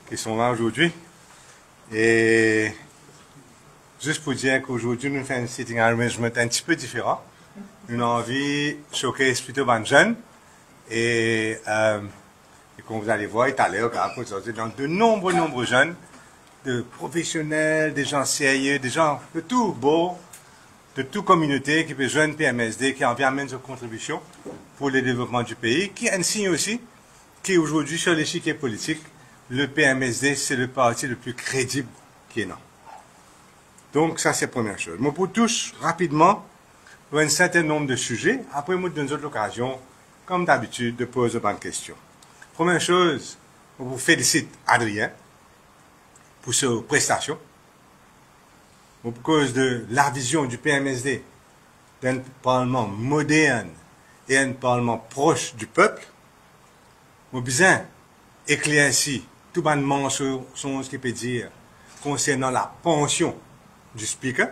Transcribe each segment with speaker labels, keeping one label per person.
Speaker 1: qui sont là aujourd'hui. Et juste pour dire qu'aujourd'hui, nous faisons un sitting arrangement un petit peu différent. Nous avons envie de showcase plutôt les jeunes. Et comme vous allez voir, il est allé donc de nombreux jeunes, de professionnels, des gens sérieux, des gens de tout beau, de toute communauté qui peut joindre PMSD, qui en vient amener sa contribution pour le développement du pays, qui est un signe aussi qu'aujourd'hui, sur l'échiquier politique, le PMSD, c'est le parti le plus crédible qui est là. Donc, ça, c'est la première chose. Mais pour toucher rapidement un certain nombre de sujets, après, nous donne autre occasion, comme d'habitude, de poser bonnes questions. Première chose, je vous félicite Adrien pour ses prestations. Pour cause de la vision du PMSD d'un parlement moderne et un parlement proche du peuple, nous avons besoin d'éclaircir tout le monde sur ce qu'il peut dire concernant la pension du speaker.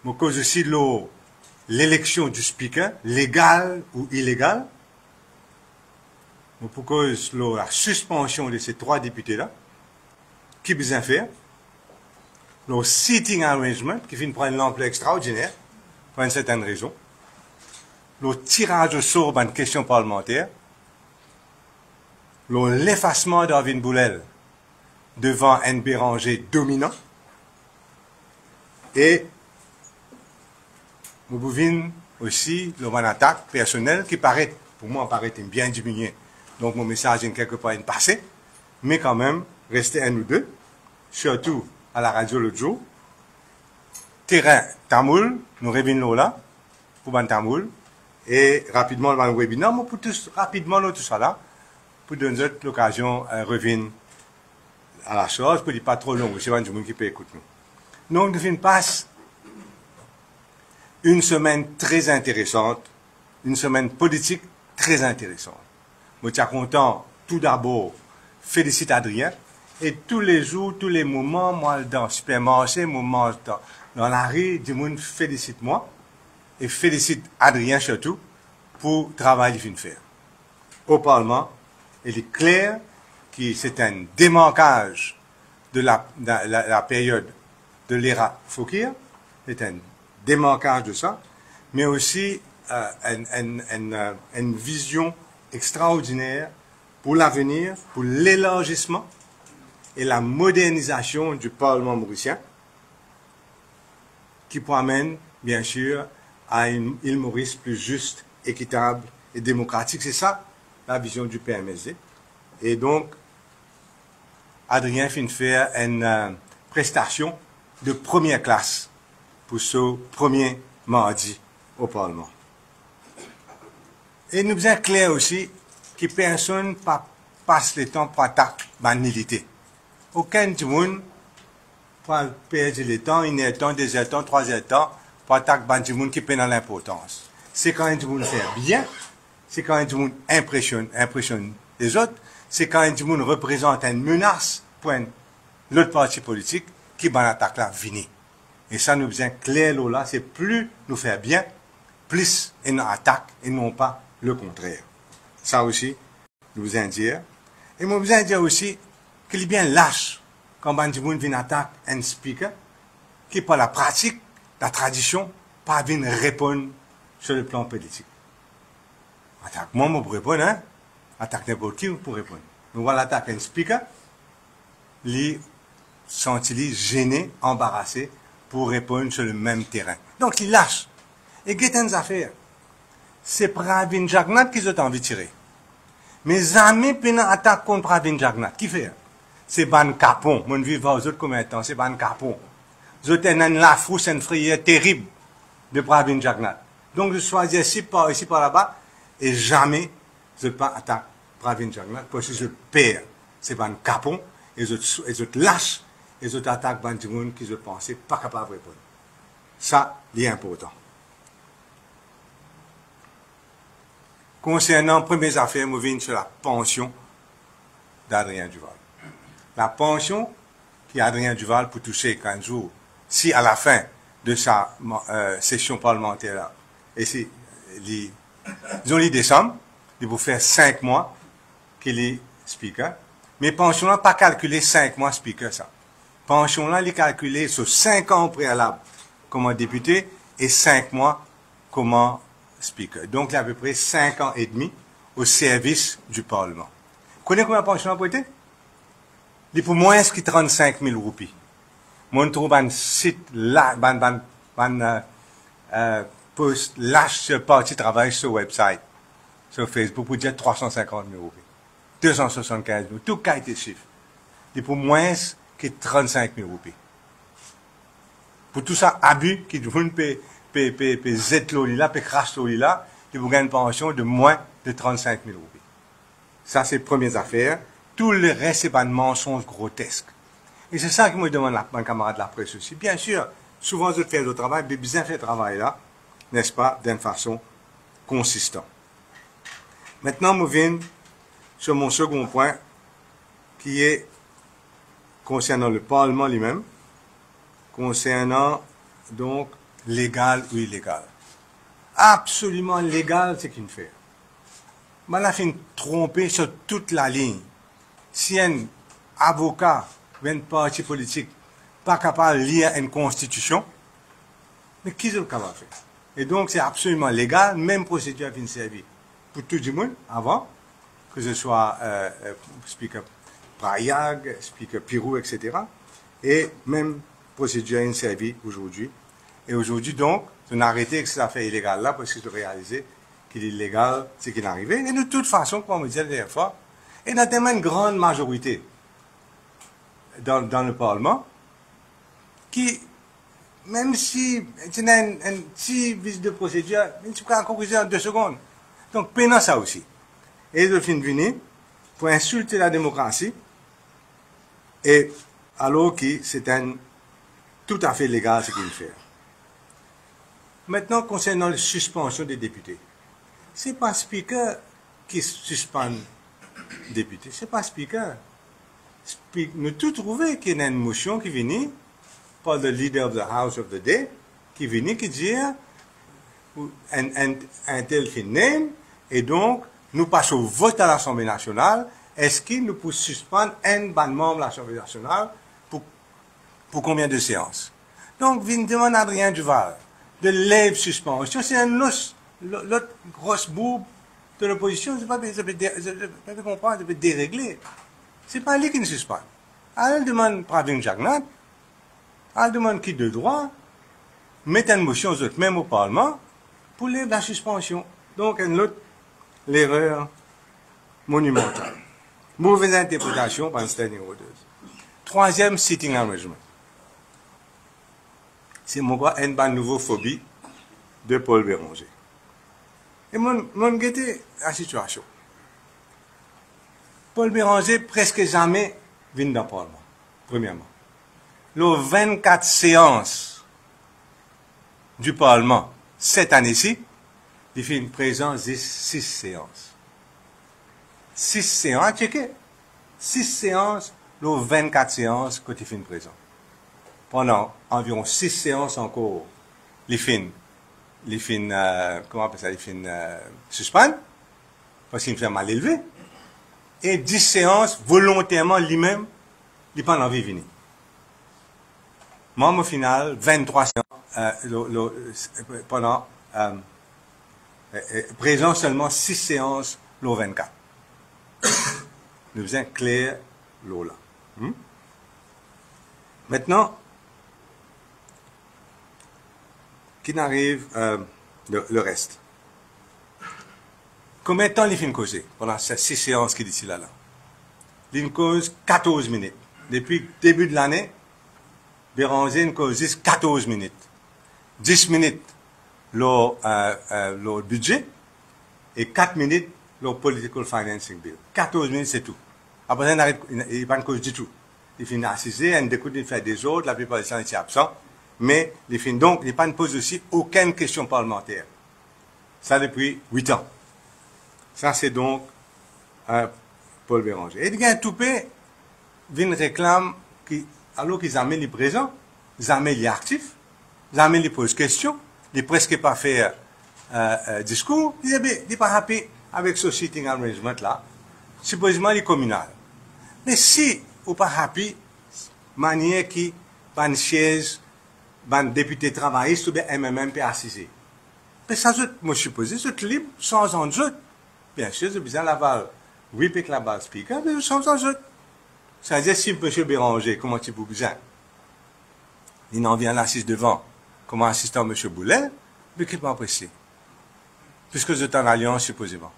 Speaker 1: Pour cause aussi de l'élection du speaker, légale ou illégale. Pour cause de la suspension de ces 3 députés-là, qui besoin faire. Le seating arrangement, qui vient prendre une ampleur extraordinaire, pour une certaine raison. Le tirage au sort d'une question parlementaire. L'effacement d'Arvin Boulel devant un Béranger dominant. Et nous pouvons aussi une attaque personnelle qui paraît, pour moi, paraît bien diminuée. Donc mon message est quelque part passé, mais quand même, restez un ou deux, surtout à la radio l'autre jour. Terrain tamoul, nous revenons là, pour ban tamoul, et rapidement le webinaire, mais pour tous, rapidement tout ça là, pour donner l'occasion de revenir à la chose, pour ne pas trop long, c'est pas du monde qui peut écouter nous. Donc nous passe une semaine très intéressante, une semaine politique très intéressante. Je suis content, tout d'abord, félicite Adrien, et tous les jours, tous les moments, moi, dans le supermarché, moments dans la rue, du monde félicite moi, et félicite Adrien surtout, pour le travail qu'il vient de faire. Au Parlement, il est clair que c'est un démarquage de la période de l'ère Fokir, c'est un démarquage de ça, mais aussi une vision extraordinaire pour l'avenir, pour l'élargissement et la modernisation du Parlement mauricien, qui amène, bien sûr, à une île Maurice plus juste, équitable et démocratique. C'est ça, la vision du PMSD. Et donc, Adrien vient de faire une prestation de première classe pour ce premier mardi au Parlement. Et nous sommes clairs aussi que personne ne passe le temps pour attaquer la nullité. Aucun monde ne perd le temps, 1 heure de temps, 2 heures de temps, 3 heures de temps pour attaquer les gens qui peinent l'importance. C'est quand un monde fait bien, c'est quand un monde impressionne les autres, c'est quand un monde représente une menace pour l'autre parti politique qui va attaquer la vini. Et ça nous sommes clair là, c'est plus nous faire bien, plus une attaque et non pas le contraire. Ça aussi, nous vous en dire. Et nous vous en dire aussi qu'il est bien lâche quand Bandimoun vient attaquer un speaker qui, par la pratique, la tradition, pas vient répondre sur le plan politique. Attaque moi pour répondre, hein? Attaque n'importe qui pour répondre. Nous voilà attaquer un speaker, lui sent-il gêné, embarrassé pour répondre sur le même terrain. Donc il lâche. Et qu'est-ce affaires? C'est Pravin Jagnat qui ont envie de tirer. Mes amis peuvent attaquer contre Pravin Jagnat. Qui fait? C'est Ban Capon. Mon vivant aux autres combien de temps? C'est Ban Capon. Vous avez la frousse, une frayeur terrible de Pravin Jagnat. Donc je choisis ici par là-bas et jamais je ne pas attaquer Pravin Jagnat parce que je perds. C'est Ban Capon et je lâche et je attaque Ban Dimoun qui je pensais pas capable de répondre. Ça, c'est important. Concernant premières affaires, nous venons sur la pension d'Adrien Duval. La pension qu'Adrien Duval peut toucher 15 jours, si à la fin de sa session parlementaire là, et si disons décembre, il vous faire 5 mois qu'il est speaker, Mais pension là, pas calculé 5 mois speaker, ça. Pension là, il est calculé sur 5 ans au préalable comme député et 5 mois comme speaker. Donc, il y a à peu près 5 ans et demi au service du Parlement. Vous connaissez combien de pension pour été? Il est pour moins que 35 000 roupies. Moi, je trouve un site là, post lâche ce parti travail sur le website, sur Facebook, pour dire 350 000 roupies. 275 000, tout cas été chiffre. Il est pour moins que 35 000 roupies. Pour tout ça, abus, qui doivent payer Z là, payer crash là, ils vous gagnent une pension de moins de 35 000 roupies. Ça, c'est les premières affaires. Tout le reste, c'est pas de mensonges grotesques. Et c'est ça que me demande mon camarade de la presse aussi. Bien sûr, souvent, je fais le travail, mais bien fait le travail là, n'est-ce pas, d'une façon consistante. Maintenant, je viens sur mon second point, qui est concernant le Parlement lui-même, concernant donc légal ou illégal. Absolument légal, c'est qu'il fait. Mais là, il tromper sur toute la ligne. Si un avocat ou un parti politique pas capable de lire une constitution, mais qui est capable de faire? Et donc, c'est absolument légal, même procédure vient servir pour tout le monde avant, que ce soit Speaker Prayag, Speaker Pirou, etc. Et même procédure vient servir aujourd'hui. Et aujourd'hui, donc, on a arrêté que cette affaire illégale là, parce que je réalisé qu'il est illégal, c'est qu'il est arrivé. Et de toute façon, comme on me disait la dernière fois, et dans tellement une grande majorité dans le Parlement, qui, même si tu as un petit vice de procédure, tu peux encore en 2 secondes. Donc, peinant ça aussi. Et de fin de venir, pour insulter la démocratie, et alors que c'est tout à fait légal ce qu'il fait. Maintenant, concernant la suspension des députés, ce n'est pas le Speaker qui suspend les députés, ce n'est pas le Speaker. Nous tout trouvé qu'il y a une motion qui vient par le leader of the House of the Day, qui vient qui dit un tel name, et donc nous passons au vote à l'Assemblée nationale. Est-ce qu'il nous peut suspendre un ban membre de l'Assemblée nationale pour combien de séances? Donc, il demande à Adrien Duval de lève suspension. C'est l'autre grosse bourbe de l'opposition. Je ne peux comprendre, je peux dérégler. Ce n'est pas lui qui nous suspend. Elle demande Pravin Jagnat, elle demande qui de droit, mettre une motion aux autres, même au Parlement, pour lever la suspension. Donc, l'erreur monumentale. Mauvaise interprétation par une numéro 2. Troisième, sitting arrangement. C'est une nouvelle phobie de Paul Béranger. Et mon guetté la situation. Paul Béranger presque jamais vient dans le Parlement, premièrement. Les 24 séances du Parlement cette année-ci, il fait une présence de 6 séances. 6 séances, checker. 6 séances, les 24 séances quand il fait une présence. Pendant environ 6 séances encore, les fins, comment on appelle ça, les fins suspendent, parce qu'il me fait mal élevé. Et 10 séances, volontairement, lui-même, il n'a pas envie de venir. Moi, au final, 23 séances, pendant, présent seulement 6 séances, le 24. Nous faisons clair, l'eau là. Maintenant, qui n'arrive le reste. Combien de temps il fait une cause pendant ces 6 séances qu'il dit ici là? Il cause 14 minutes. Depuis le début de l'année, Béranger une cause 14 minutes. 10 minutes le budget et 4 minutes le political financing bill. 14 minutes c'est tout. Après ça, il n'y a pas de cause du tout. Il finit assisé, il découvre de faire des autres, la plupart des gens étaient absents. Mais il finit donc, il ne pose aussi aucune question parlementaire. Ça depuis 8 ans. Ça c'est donc Paul Béranger. Et il y a un toupé, il réclame, alors qu'ils amènent les présents, ils amènent les actifs, ils amènent les posent questions, ils presque pas faire discours, ils ne sont pas happy avec ce sitting arrangement là, supposément les communales. Mais si ou pas happy, manière qui, ban chaise, ban député travailliste ou bien MMM peut assister. Mais ça, moi, je suppose, c'est libre, sans en doute. Bien sûr, c'est besoin d'avoir, oui, puis la base speaker, mais sans en doute. Ça veut dire, si M. Béranger, comment tu peux besoin? Il n'en vient l'assise devant, comme assistant M. Boulet, mais qui pas apprécié. Puisque vous êtes en alliance, supposément.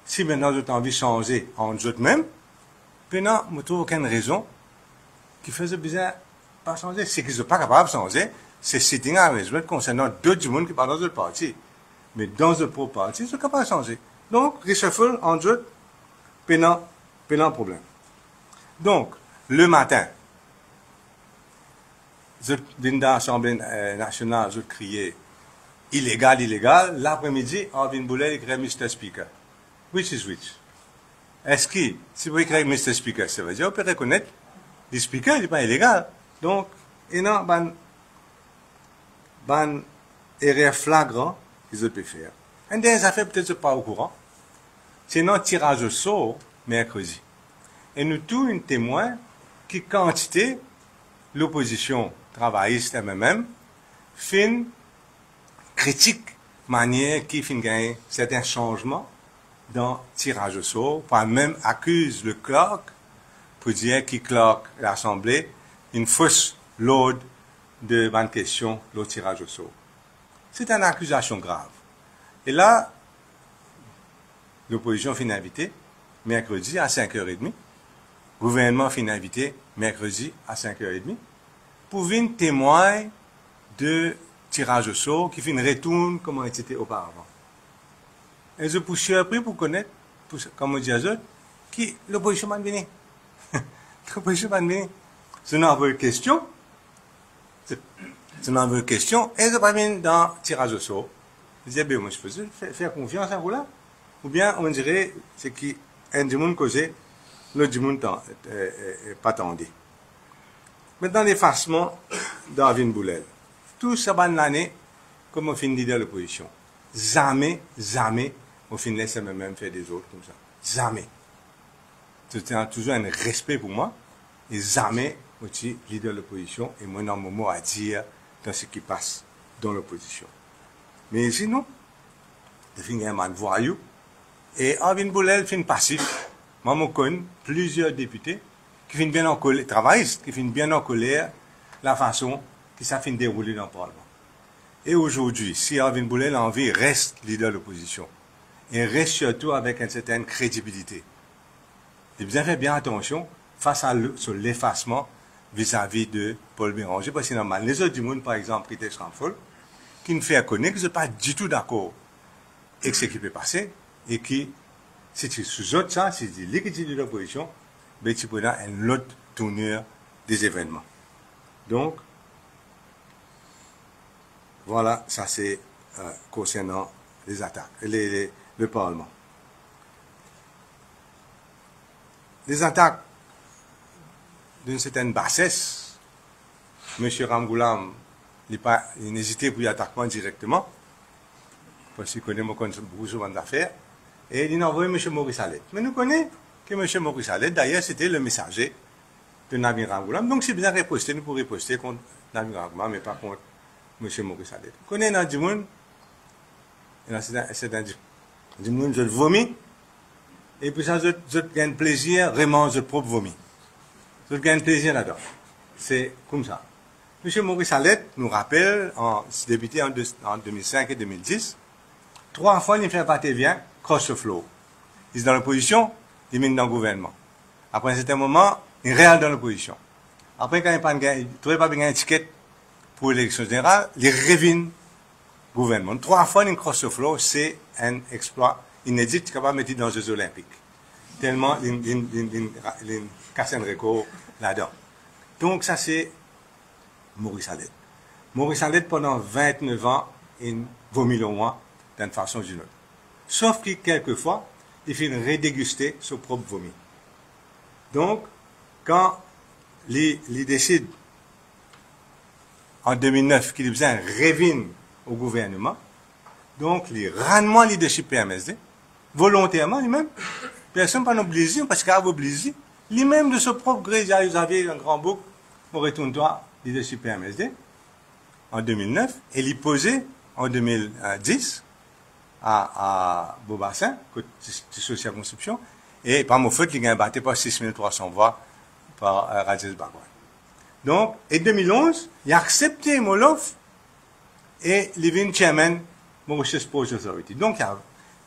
Speaker 1: Si maintenant vous avez envie de changer en vous même, maintenant, je ne trouve aucune raison qui faisait besoin de pas changer. C'est qu'ils ne sont pas capables de changer, c'est sitting arrangement concernant d'autres monde qui parlent dans le parti. Mais dans le propre parti, ils sont capables de changer. Donc, reshuffle en jeu, pénal problème. Donc, le matin, je viens de l'Assemblée nationale, je criais illégal, illégal. L'après-midi, Arvin Boulet écrit Mr. Speaker. Which is which? Est-ce que, si vous écrivez Mr. Speaker, ça veut dire, on peut reconnaître, le speaker, il n'est pas illégal. Donc, il y a une erreur flagrante qu'ils peuvent faire. Et des affaires, peut-être pas au courant. C'est notre tirage au sort, mercredi. Et nous, tous, un témoin qui quantité, l'opposition travailliste MMM, fin critique, manière qui fin gagner certains changements dans le tirage au sort, par même accuse le clerc pour dire qu'il clerc l'Assemblée une fausse load de bonnes questions, le tirage au sort. C'est une accusation grave. Et là, l'opposition fin invité mercredi à 5h30. Le gouvernement fin invité mercredi à 5h30 pour venir témoigner de tirage au sort qui fin retourne comme c'était auparavant. Et je suis surpris pour connaître, comme on dit à eux, que l'opposition va venir. L'opposition va venir. Je n'en veux question. Je n'en veux question. Et je vais venir dans le tirage au sort. Je disais, ben, moi, je peux faire confiance à vous là. Ou bien, on dirait, c'est qu'un du monde causé, l'autre du monde pas tendu. Maintenant, l'effacement d'Arvin Boulet. Tout ça, bonne l'année, comme on finit de l'opposition. Jamais, on finit laisser même faire des autres comme ça. Jamais. C'était toujours un respect pour moi. Et jamais, aussi, leader de l'opposition, et moi, dans mon mot à dire dans ce qui passe dans l'opposition. Mais ici, non. Je finis un man voyou. Et Arvin Boulet fin passif. Moi, je connais plusieurs députés qui finissent bien en colère, travaillistes, qui finissent bien en colère la façon que ça finit dérouler dans le Parlement. Et aujourd'hui, si Arvin Boulet a envie, reste leader de l'opposition. Et reste surtout avec une certaine crédibilité. Et bien fait bien attention face à l'effacement vis-à-vis de Paul Béranger. Parce que c'est normal. Les autres du monde, par exemple, qui étaient Schramfol, qui ne fait connaître, qui ne sont pas du tout d'accord avec ce qui peut passer, et qui, si tu sous-autres ça, si tu liquides de l'opposition, ben tu peux avoir une autre tournure des événements. Donc, voilà, ça c'est concernant les attaques, le Parlement. Les attaques d'une certaine bassesse, M. Ramgoulam, il n'hésitait pour y attaquer directement, parce qu'il connaît beaucoup souvent d'affaires, et il a envoyé M. Maurice Allais. Mais nous connaissons que M. Maurice Allais, d'ailleurs, c'était le messager de Nabil Ramgoulam. Donc, c'est bien riposter, nous pourrions riposter contre Nabil Ramgoulam, mais pas contre M. Maurice Allais. Nous connaissons dans du monde, c'est dans du monde, je vomis, et puis ça, je gagne plaisir, vraiment, je propre vomi. Je gagne plaisir là-dedans. C'est comme ça. M. Maurice Allais nous rappelle, débuté en 2005 et 2010, 3 fois, il fait partie bien, cross the floor. Il est dans l'opposition, il mène dans le gouvernement. Après un certain moment, il réel dans l'opposition. Après, quand il ne trouvait pas bien un ticket pour l'élection générale, il revient au gouvernement. 3 fois, il cross the floor, c'est un exploit inédit capable de mettre dans les Jeux Olympiques. Tellement, il casse un record là-dedans. Donc, ça, c'est Maurice Allais. Maurice Allais, pendant 29 ans, il vomit le roi d'une façon ou d'une autre. Sauf que, quelquefois, il fait redéguster son propre vomi. Donc, quand il décide, en 2009, qu'il a besoin de revenir au gouvernement, donc, il rend le leadership PMSD, volontairement lui-même, personne n'a pas obligé, parce qu'il a obligé, Lui-même de ce propre gré, vous avez un grand bouc, on retourne-toi, leadership PMSD, en 2009, et l'y posé en 2010 à Beaubassin, côté circonscription, et par mon faute, il a battu par 6300 voix par Rajesh Bhagwan. Donc, en 2011, il a accepté mon offre et il est devenu chairman Mauritius Sports Authority. Donc, il a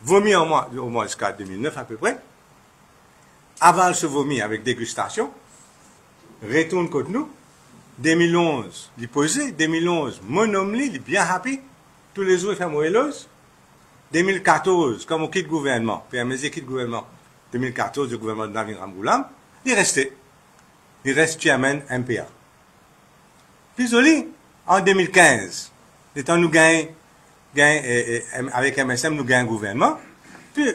Speaker 1: vomi au moins jusqu'à 2009 à peu près. Avale ce vomi avec dégustation, retourne contre nous. 2011, il posé. 2011, mon homme, il est bien happy. Tous les jours, il fait moelleuse. 2014, comme on quitte le gouvernement, PMSD quitte le gouvernement, 2014, le gouvernement de Navin Ramgoolam, il est resté. Il reste chairman MPA. Puis, joli, en 2015, le temps nous gagne, avec MSM, nous gagnons un gouvernement. Puis,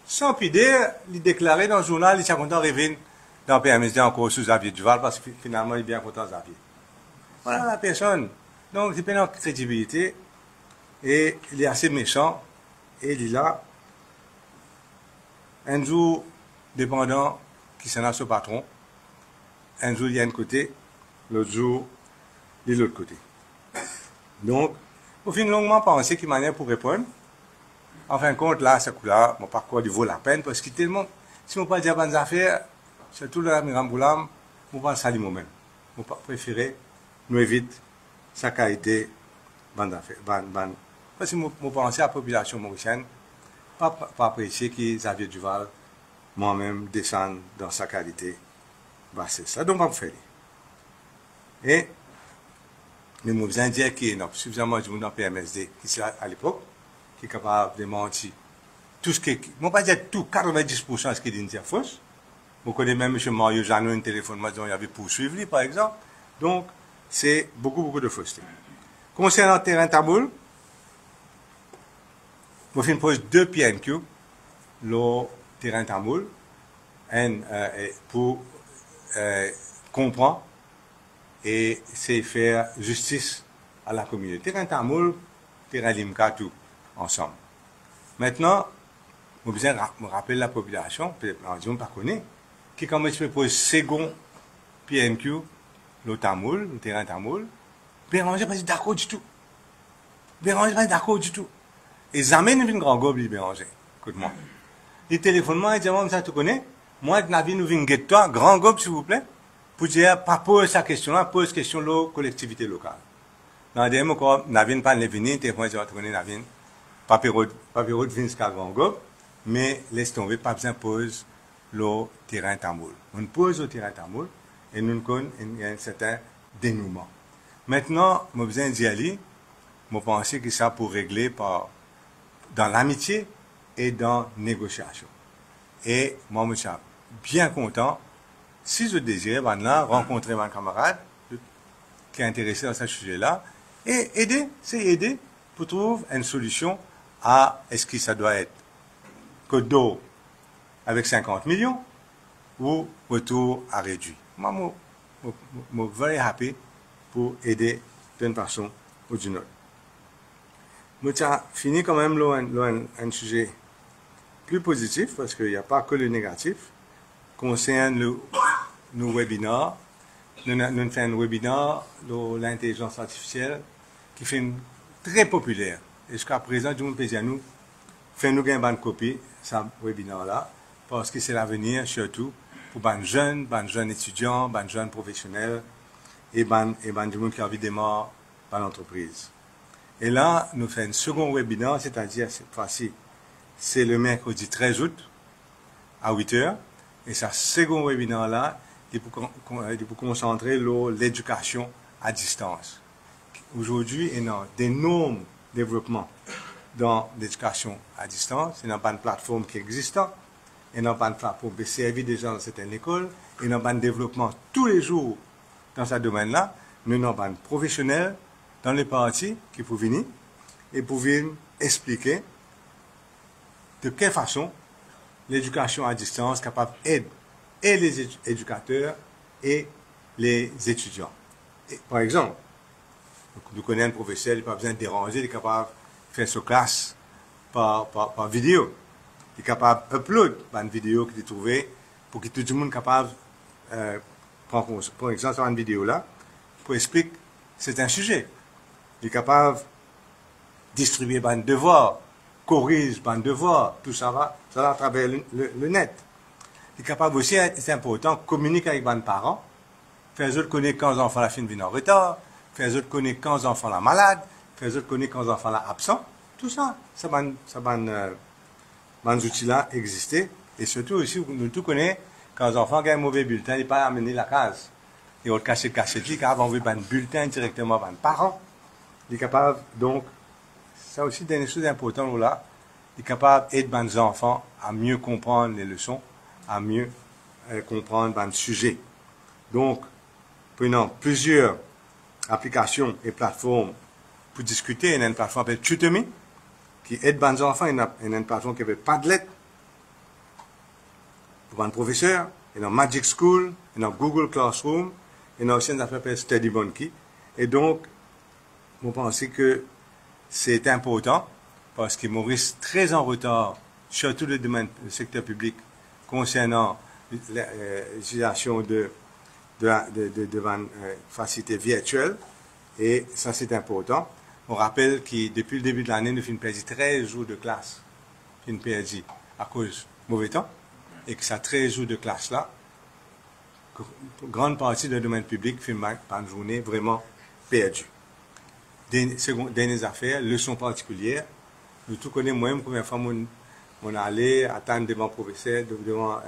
Speaker 1: sans plus dire, il déclarait dans le journal, il s'est content de revenir dans PMSD encore sous Xavier Duval, parce que finalement, il est bien content de Xavier. Voilà la personne. Donc, il a une crédibilité, et il est assez méchant, et il est là, un jour, dépendant, qui s'en a son patron, un jour, il y a un côté, l'autre jour, il est de l'autre côté. Donc, au fin longuement pensé qu'il m'a pour répondre. En fin de compte, là, ce coup-là, mon parcours, il vaut la peine, parce que tellement, si on ne pas dire bonnes affaires, surtout le Navin Ramgoolam, on ne pas salir moi-même. On préférer nous éviter sa qualité, bonnes affaires. Parce que je pense à la population mauricienne, pas apprécier que Xavier Duval, moi-même, descende dans sa qualité. Bah, c'est ça, donc, on va faire. Et, mais je vous dire qu'il y a suffisamment de monde dans PMSD, qui est à l'époque, qui est capable de mentir. Tout ce qui est, je ne vais pas dire tout, 90% de ce qui est dit est faux. Vous connaissez même M. Mario Jeannot, un téléphone, il y avait poursuivi, par exemple. Donc, c'est beaucoup de fausseté. Concernant le terrain taboule, je vais poser 2 PNQ, le terrain taboule, pour comprendre et c'est faire justice à la communauté. Terrain tamoul, terrain limka, tout ensemble. Maintenant, je besoin me rappeler la population, peut-être on ne pas connaît, qui quand même se pose second PNQ, le tamoul, le terrain tamoul, Béranger pas d'accord du tout. Béranger pas d'accord du tout. Et jamais nous venons grand gobe, Béranger. Écoute-moi. Les téléphonements, ils disent, ça tu connais? Moi, nous venons guetter toi, grand gobe, s'il vous plaît, pour dire, pas poser sa question-là, pose question la collectivité locale. Dans le dernier cas, Navin pas venir, téléphone, tu connais Navin, papyrode vient jusqu'à grand gobe, mais laisse tomber, pas besoin de poser le terrain tamoul. On pose le terrain tamoul, et nous connaissons un certain dénouement. Maintenant, je besoin d'y aller, je pense que ça pour régler dans l'amitié et dans la négociation. Et moi, je suis bien content, si je désire, rencontrer mon camarade qui est intéressé dans ce sujet-là, et aider pour trouver une solution à est-ce que ça doit être Côte d'Or avec 50 millions ou retour à réduit. Moi, je suis very happy pour aider d'une façon ou d'une autre. Je fini quand même un sujet plus positif, parce qu'il n'y a pas que le négatif, concerne nos webinaires. Nous faisons un webinaire de l'intelligence artificielle qui fait très populaire. Et jusqu'à présent, tout le monde peut dire nous, faisons-nous une bonne copie de ce webinaire-là, parce que c'est l'avenir, surtout, pour les jeunes étudiants, les jeunes professionnels, et du monde qui a envie de démarrer par l'entreprise. Et là, nous faisons un second webinaire, c'est-à-dire cette fois-ci, c'est le mercredi 13 août à 8 h. Et ce second webinaire-là, il pour concentrer l'éducation à distance. Aujourd'hui, il y a d'énormes développements dans l'éducation à distance. Il n'y a pas de plateforme qui existe. Il n'y a pas de plateforme qui servi déjà dans certaines écoles. Il n'y a pas de développement tous les jours dans ce domaine-là. Nous n'avons pas de professionnels dans les parties qui peuvent venir et pour venir expliquer de quelle façon l'éducation à distance est capable d'aider et les éducateurs et les étudiants. Et, par exemple, nous connaissons un professeur, il n'a pas besoin de déranger, il est capable de faire sa classe par vidéo. Il est capable d'uploader une vidéo qu'il a trouvée pour que tout le monde soit capable prendre par exemple sur une vidéo là, pour expliquer c'est un sujet. Il est capable de distribuer des devoirs, corriger des devoirs, tout ça va à travers le net. Il est capable aussi, c'est important, de communiquer avec les parents, faire les autres connaître quand les enfants la fin viennent en retard, faire les autres connaître quand les enfants sont malades, faire les autres connaître quand les enfants sont absents. Tout ça, ces outils-là existent. Et surtout aussi, nous tous connaissons quand les enfants ont un mauvais bulletin, ils ne peuvent pas amener la case. Ils ont caché le cachet, ils peuvent envoyer un bulletin directement à les parents. Ils sont capables, donc, ça aussi, des choses importantes là. Ils sont capables d'aider les enfants à mieux comprendre les leçons, à mieux comprendre le sujet. Donc, prenant plusieurs applications et plateformes pour discuter, il y a une plateforme qui s'appelle Tutomy, qui aide les enfants, il y a une plateforme qui s'appelle Padlet, pour un professeur, il y a Magic School, il y a Google Classroom, il y a aussi une affaire qui s'appelle Study Monkey. Et donc, je pense que c'est important, parce que Maurice est très en retard, surtout le domaine du secteur public, concernant l'utilisation de facilités virtuelles, et ça c'est important. On rappelle que depuis le début de l'année, nous avons perdu 13 jours de classe. Nous avons perdu à cause du mauvais temps, et que ça 13 jours de classe là, grande partie du domaine public fait une journée vraiment perdue. Dernières affaires, leçons particulières. Nous tous connaissons, moi, la première fois, on allait attendre devant le professeur, devant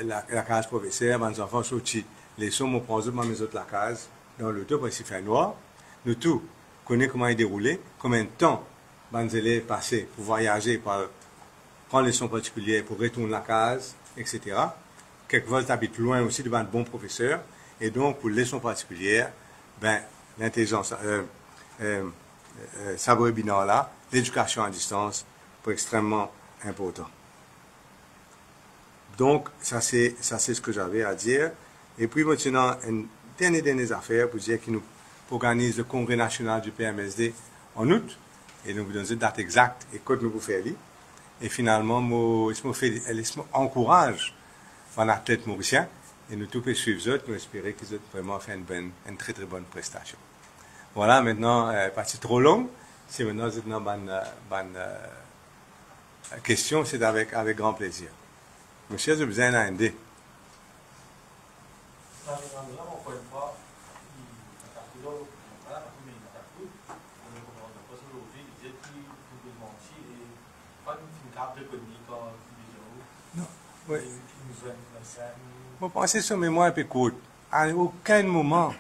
Speaker 1: la case professeur, les enfants sortis. Les leçons, on prend mes autres la case, dans l'auto, parce qu'il fait noir. Nous tous connaissons comment il déroulait, combien de temps les élèves passaient pour voyager, pour prendre les leçons particulières, pour retourner la case, etc. Quelquefois, ils habitent loin aussi devant un bon professeur. Et donc, pour les leçons particulières, ben, l'intelligence, ça webinaire là, l'éducation à distance, c'est extrêmement important. Donc, ça c'est ce que j'avais à dire. Et puis maintenant, une dernière affaire pour dire que nous organisons le congrès national du PMSD en août. Et nous vous donnons une date exacte et quand nous vous faisons. Et finalement, je encourage un athlète mauricien. Et nous tous pouvons suivre eux, nous espérons qu'ils ont vraiment fait une très très bonne prestation. Voilà, maintenant, partie trop longue. Si maintenant vous avez une question, c'est avec grand plaisir. Monsieur, j'ai besoin d'un idée. Non, oui. Vous pensez sur mémoire un peu courte. À aucun moment,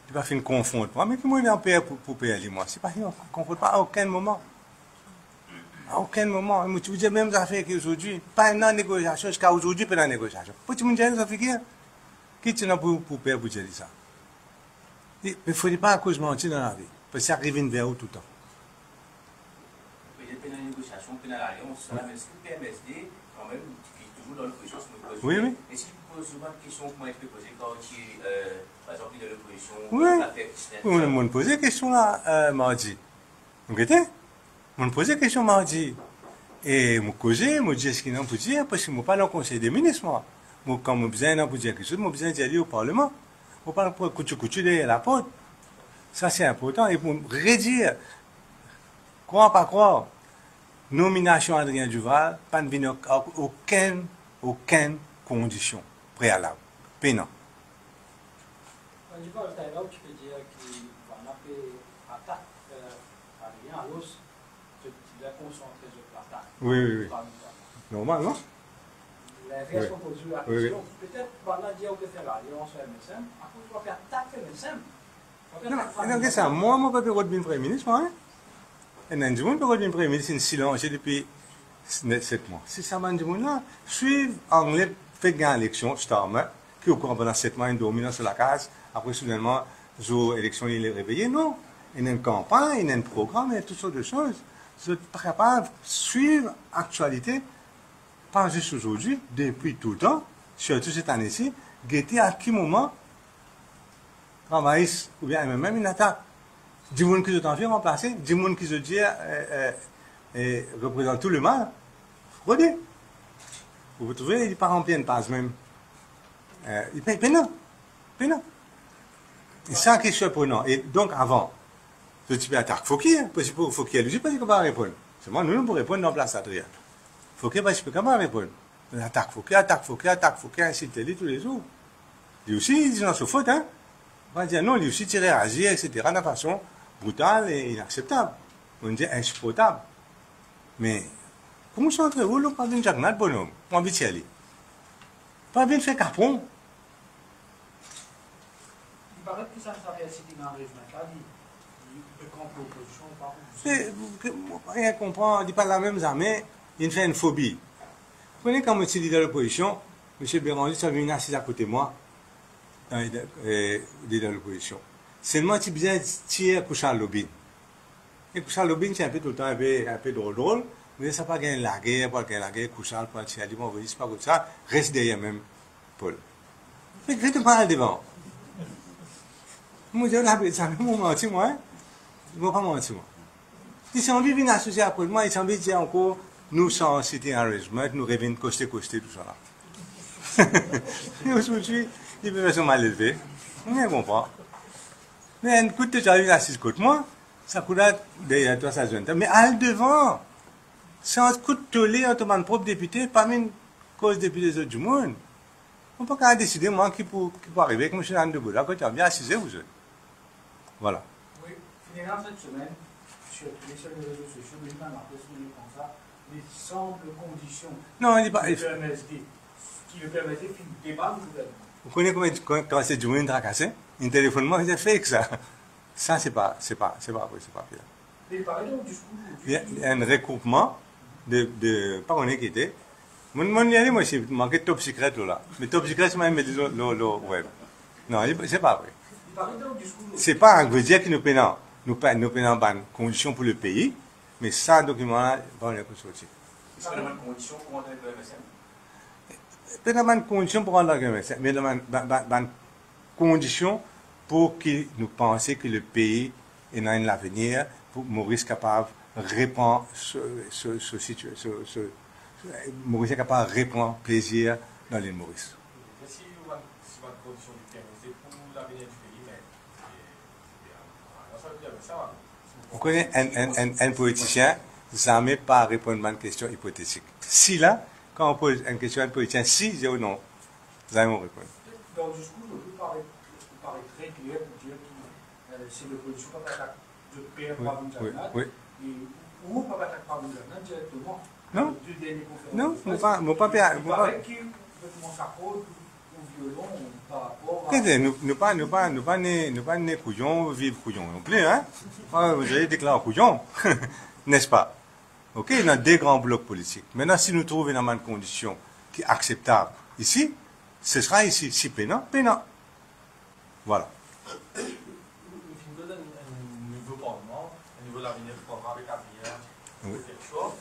Speaker 1: tu vas faire une confondre. Mais comment il est en paix pour payer moi? C'est pas une confondre pas à aucun moment. À aucun moment. Tu vous dis même affaire qu'aujourd'hui, pas une négociation jusqu'à aujourd'hui, pas une négociation. Pourquoi tu me dis ça fait qui tu n'as pour payer pour dire ça? Il ne faut pas à cause de mentir dans la vie. Parce que ça arrive vers où tout le temps.
Speaker 2: Il y a une négociation, une alliance, mais ce que PMSD, quand même, qui est toujours dans l'opposition,
Speaker 1: oui, oui.
Speaker 2: Et si vous posez une question, comment est-ce que vous posez quand tu par exemple, il y a l'opposition,
Speaker 1: oui. On me posait la question là, mardi. Vous voyez? On me posait la question mardi. Et je me causais, je me disais ce qu'il y a pour dire, parce que je ne suis pas dans le conseil des ministres, moi. Quand je besoin pour dire quelque chose, je besoin d'aller au Parlement. On parle pour coucher derrière la porte. Ça, c'est important. Et pour redire, croire pas croire, nomination Adrien Duval, pas de venir aucune condition préalable. Pénant.
Speaker 3: Au niveau de là où tu peux dire qu'il va appeler attaque Adrien à l'os, tu dois concentrer sur l'attaque.
Speaker 1: Oui. Normal, non?
Speaker 3: Les restes ont posé la question. Peut-être pendant dire que faire l'alliance avec le médecin, après tu vas faire attaquer le médecin.
Speaker 1: Non, c'est ça. Moi, je ne peux pas devenir Premier ministre, moi. Et je ne peux pas devenir Premier ministre, c'est silence depuis 7 mois. Si ça m'a dit, là, suivre anglais, fait gagner l'élection, Starmer, qui au courant pendant 7 mois, une dominance sur la case, après, soudainement, l'élection, il est réveillé. Non. Il y a une campagne, il y a un programme, il y a toutes sortes de choses. Vous n'êtes pas capable de suivre l'actualité, pas juste aujourd'hui, depuis tout le temps, surtout cette année-ci, guetter à quel moment travailler, ou bien même une attaque. 10 personnes qui sont en fait remplacer, 10 personnes qui se disent représentent tout le mal. Regardez. Vous trouvez, il n'est pas rempli une page même. Il paye non. Et ça qui est surprenant. Et donc, avant, je dis, attaque Fouki, parce que Fouki, lui, je ne sais pas si on va répondre. C'est moi, nous, nous, pour répondre dans la place Adrien. Fouki, parce que comment répondre? Attaque Fouki, ainsi de tel, tous les jours. Lui aussi, il dit, non, c'est faute, hein. On va dire, non, lui aussi, il réagir, etc., de façon brutale et inacceptable. On dit insupportable. Mais, comment ça entre vous, là, pas bien jagnat, bonhomme? On va aller. Pas bien faire capon.
Speaker 3: Il paraît que ça ne s'arrête pas si dans le régime. Il peut contre l'opposition, par
Speaker 1: Rien comprend, il dit pas la même armée, il fait une phobie. Vous connaissez quand je suis leader de l'opposition, M. Béranger, ça vient assis à côté de moi, leader de l'opposition. Seulement, il bien tirer Kouchal Lobin. Et Kouchal Lobin, c'est un peu tout le temps un peu drôle, mais ça n'a pas gagné la guerre, Kouchal, pour tirer, il dit, bon, c'est pas comme ça, reste derrière même, Paul. Mais je te parle devant. Moi, je l'ai ça, moi, moi. Il ne va pas mentir, moi. Si c'est envie de venir associer à Paul, moi, il envie de dire encore, nous sommes cités en régiment, nous revenons coster, tout ça là. Et aujourd'hui, il peut faire mal élevé. On ne comprend. Mais un coup de tu as eu assise contre moi, ça coûte derrière toi, ça jeune. Mais à devant, c'est un coup de tollé en tomant propre député, pas même cause député des autres du monde. On ne peut pas décider, moi, qui peut arriver, comme je suis dans le là, quand tu as bien assisé, vous êtes. Voilà.
Speaker 3: Oui, finalement, cette semaine, sur les réseaux sociaux, mais même après, comme ça, les simples conditions qui le permettaient de débat du gouvernement.
Speaker 1: Vous connaissez quand c'est du monde tracassé? Un téléphone, c'est fake, ça. Ça, c'est pas vrai, c'est pas pire.
Speaker 3: Mais il paraît donc du coup.
Speaker 1: Il y a un recoupement pas qu'on est quitté. Moi, c'est manqué de top secret, là. Mais top secret, c'est même le web. Non, c'est pas vrai.
Speaker 3: Il paraît donc du coup.
Speaker 1: C'est pas un veut dire que nous payons bonnes conditions pour le pays, mais ça, document-là, on est sorti.
Speaker 2: C'est une bonne condition pour entrer dans le MSM.
Speaker 1: Pas de bonnes conditions pour entrer dans le MSM, mais de bonnes conditions pour que nous pensions que le pays est dans l'avenir, pour Maurice capable de répondre Maurice est capable de répondre plaisir dans l'île Maurice.
Speaker 4: Si votre condition du terrain, c'est pour l'avenir du pays, mais
Speaker 1: vous connaissez un politicien, jamais pas répondre à une question hypothétique. Si là, quand on pose une question à un politicien, si, ou non, jamais on répond.
Speaker 3: Dans le discours, le paraît très clair pour dire que c'est le politicien qui attaque de père par une jagnat. Ou pas attaque par une jagnat directement.
Speaker 1: Non. Non, mon papa.
Speaker 3: Il paraît qu'il commence à cause au violon par rapport à.
Speaker 1: Nous pas né couillons, vivre couillons non plus, hein. Vous avez déclaré couillon, n'est-ce pas? Ok, il y a deux grands blocs politiques. Maintenant, si nous trouvons une condition qui est acceptable ici, ce sera ici. Si pénal. Voilà.
Speaker 4: Il faut donner un nouveau parlement, un nouveau avenir pour avec Adrien, quelque chose.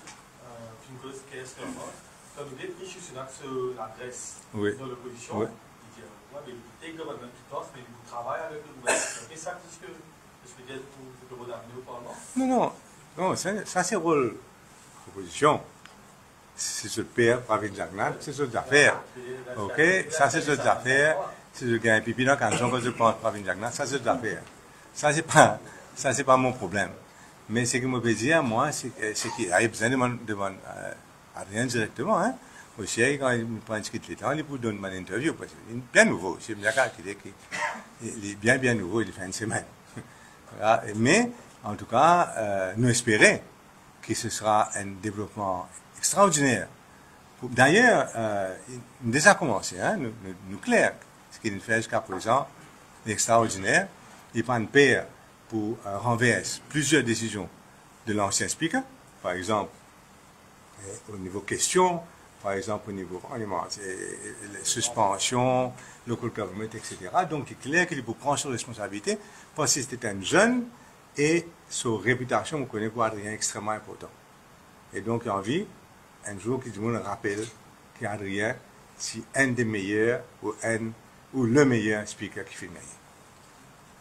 Speaker 4: Une cause qui est extrêmement. Quand vous êtes riche, c'est là que l'adresse dans l'opposition. Il dit, mais il y a gouvernement qui passe, mais il travaille avec le gouvernement. Et ça, qu'est-ce que je veux dire pour le avenir au parlement?
Speaker 1: Non, ça c'est le rôle de l'opposition. C'est ce père, avec Jagnat, c'est ce affaires. Ok, ça c'est ce affaires. C'est ce gars, pipi dans quand je prends Pravin Jagnat, ça c'est ce affaires. Ça c'est pas mon problème. Mais ce que je peux dire, moi, c'est qu'il y a besoin de Adrien directement, hein. Aussi, quand il prend un petit temps, il peut donner une interview, parce qu'il est bien nouveau. C'est bien qu'il est bien nouveau, il fait une semaine. Mais, en tout cas, nous espérons que ce sera un développement extraordinaire. D'ailleurs, il a déjà commencé, hein, nucléaire, ce qu'il fait jusqu'à présent, extraordinaire. Il prend une paire pour renverser plusieurs décisions de l'ancien speaker, par exemple au niveau questions, par exemple au niveau suspension, local government, etc. Donc il est clair qu'il peut prendre ses responsabilités parce que c'était un jeune et sa réputation, on connaît pour Adrien, extrêmement important. Et donc il a envie, un jour, que tout le monde rappelle qu'Adrien, c'est un des meilleurs ou le meilleur speaker qui fait gagner.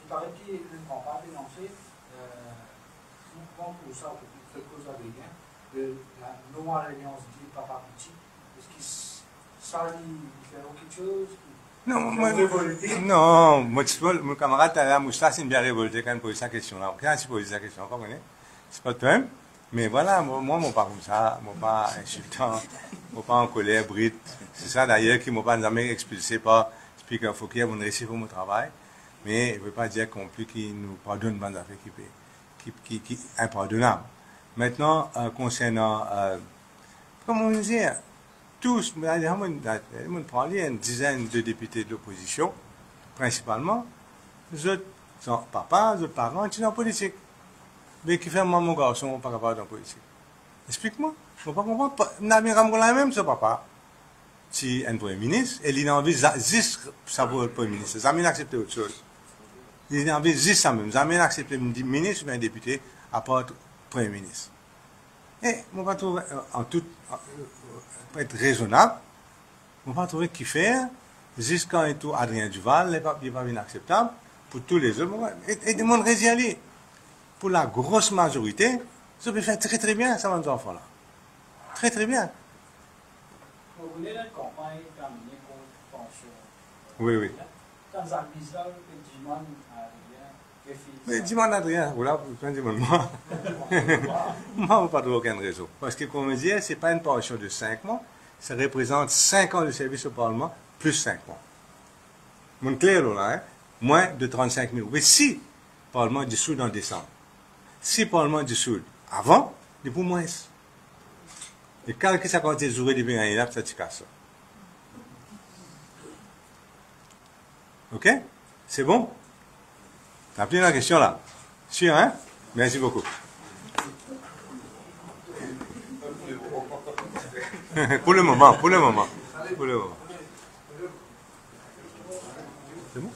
Speaker 3: Il paraît qu'il ne prend pas dénoncer, souvent pour ça, pour cette cause Adrien, de la non-alliance du Papa Petit, parce ça lui fait quelque chose.
Speaker 1: Non, mon camarade là, Moustache, il bien révolté quand il pose sa question là. Quand il pose sa question, vous comprenez? C'est pas le problème. Mais voilà, moi, mon pas comme ça, mon pas insultant, mon pas en colère, brute. C'est ça d'ailleurs qui m'a pas jamais expulsé par Speaker Fouquier, mon récit pour mon travail. Mais je ne veux pas dire qu'on peut qu'il nous pardonne bonnes affaires qui impardonnable. Maintenant, concernant, comment dire, tous, on prend une dizaine de députés de l'opposition, principalement, les autres sont papa, les autres parents, qui sont en politique. Mais qui fait moi, mon garçon, pas capable d'en politique. Explique-moi. Je ne comprends pas. Je n'ai pas même ce papa. Si un premier ministre, et il a envie de ça pour le premier ministre. Ça m'a accepté autre chose. Il a envie de ça même. Ça m'a accepté un ministre ou un député à part le premier ministre. Et je ne pas trouver, en tout, pour être raisonnable, je ne pas trouver qu'il fait, jusqu'à tout Adrien Duval, il n'est pas inacceptable pour tous les autres. Et le monde reste y aller. Pour la grosse majorité, ça peut faire très très bien, ça, mes enfants-là. Très très bien.
Speaker 3: Vous voulez la campagne terminée contre pension?
Speaker 1: Oui, oui.
Speaker 3: Quand ça bizarre, que demande à rien,
Speaker 1: mais demande à rien, voilà, vous demandez moi. Moi, je n'ai pas trouvé aucune raison. Parce que, comme je disais, ce n'est pas une pension de 5 mois, ça représente 5 ans de service au Parlement, plus 5 mois. Mon clair, là, hein? Moins de 35 000. Mais si le Parlement est dissous en décembre, si le Parlement est dissous avant, il est pour moins. Et quand ça compte les jours de bien, ça te casse. Ok? C'est bon? T'as pris la question là? Sûr, hein? Merci beaucoup. Pour le moment. C'est bon?